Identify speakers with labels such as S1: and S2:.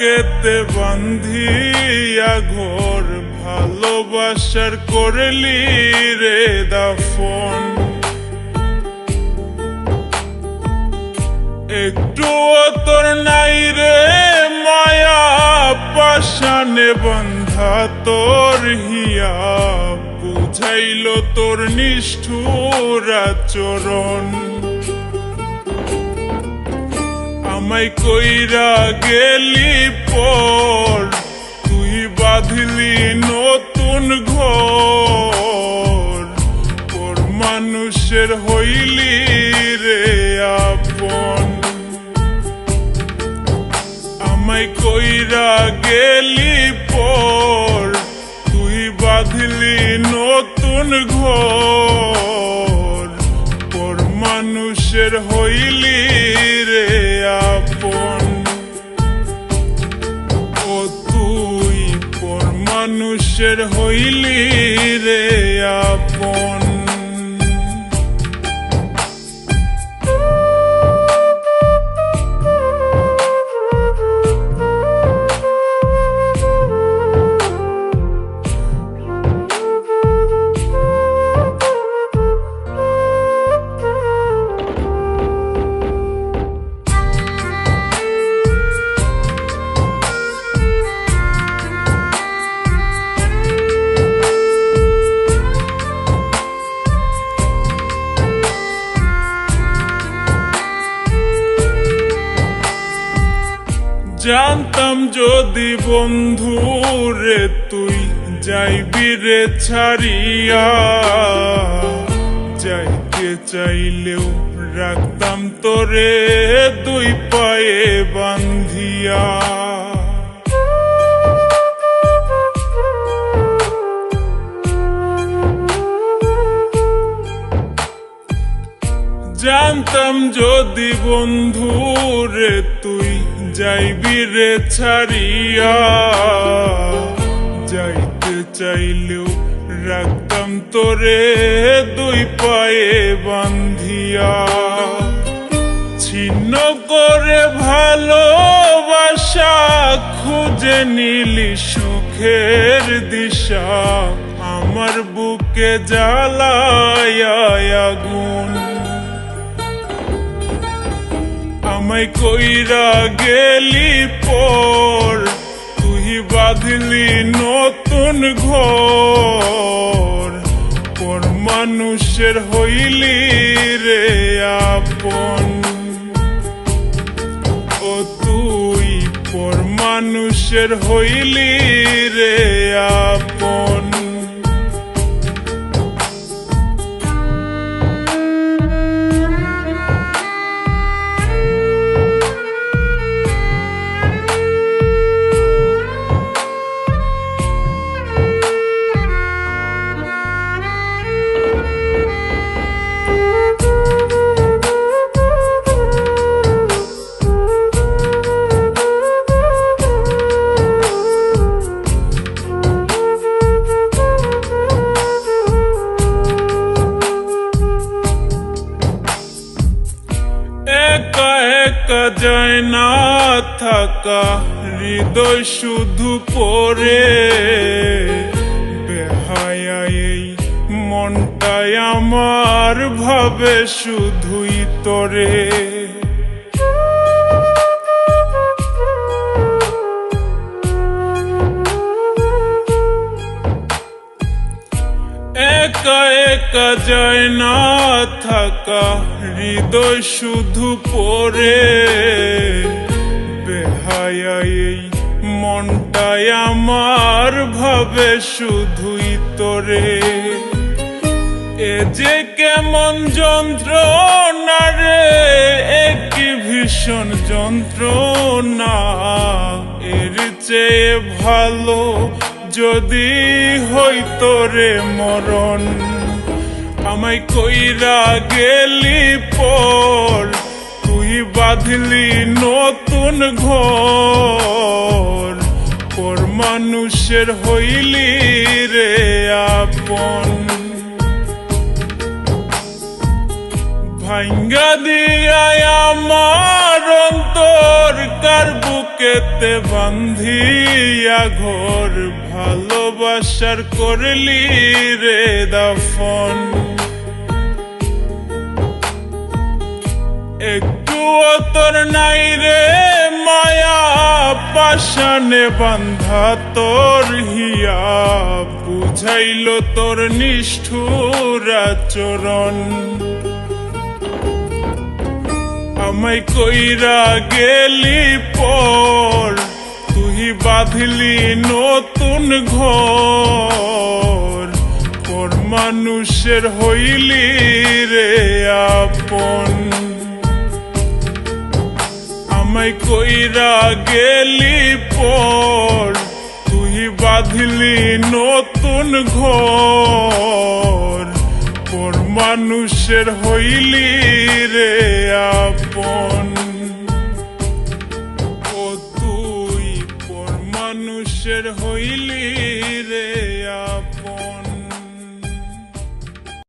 S1: বুকেতে বান্ধিয়া ঘর ভালোবাসার করলি রে দাফন। একটু তোর নাই রে মায়া পাশানে বন্ধা তোর হিয়া বুঝাইল তোর নিষ্ঠুর আচরণ। আমায় কইরা গেলি পর তুই বাঁধলি নতুন ঘর, পর মানুষের হইলি রে আপন। আমায় কইরা গেলি পর তুই বাঁধলি নতুন ঘর, পর মানুষের হইলি রে আপন। ও তুই পর মানুষের হইলি রে আপন। জানতাম যদি বন্ধু রে তুই যাইবি রে ছাড়িয়া, যাইতে চাইলেও রাখতাম তোরে দুই পায়ে বান্ধিয়া। জানতাম যদি বন্ধু রে তুই যাইবি রে ছাড়িয়া, যাইতে চাইলেও রাখতাম তোরে দুই পায়ে বান্ধিয়া। ছিন্ন করে ভালোবাসা খুঁজে নিলি সুখের দিশা, আমার বুকে জ্বালায় আগুন। আমায় কইরা গেলি পর তুই বাঁধলি নতুন ঘর, পর মানুষের হইলি রে আপন। ও তুই পর মানুষের হইলি রে আপন। একা একা যায় না থাকা হৃদয় শুধু পড়ে, বেহায়া এই মনটাই আমার ভাবে শুধুই তোরে। একা একা যায় না থাকা হৃদয় শুধু পড়ে, বেহায়া এই মনটাই আমার ভাবে শুধুই তোরে। এ যে কেমন যন্ত্রণা রে, একই ভীষণ যন্ত্রণা, এর চেয়ে ভালো যদি হইতো রে মরণ। আমায় কইরা গেলি পর তুই বাঁধলি নতুন ঘর, পর মানুষের হইলি রে আপন। ভাঙ্গা দিয়া আমার অন্তর তোর কার বুকেতে বান্ধিয়া ঘর ভালোবাসার করলি রে দাফন একটুও তোর নাই রে মায়া পাশানে বান্ধা তোর হিয়া বুঝাইল তোর নিষ্ঠুর আচরণ আমায় কইরা গেলি পর তুই বাঁধলি নতুন ঘর পর মানুষের হইলি রে আপন আমায় কইরা গেলি পর তুই বাঁধলি নতুন ঘর পর মানুষের হইলি রে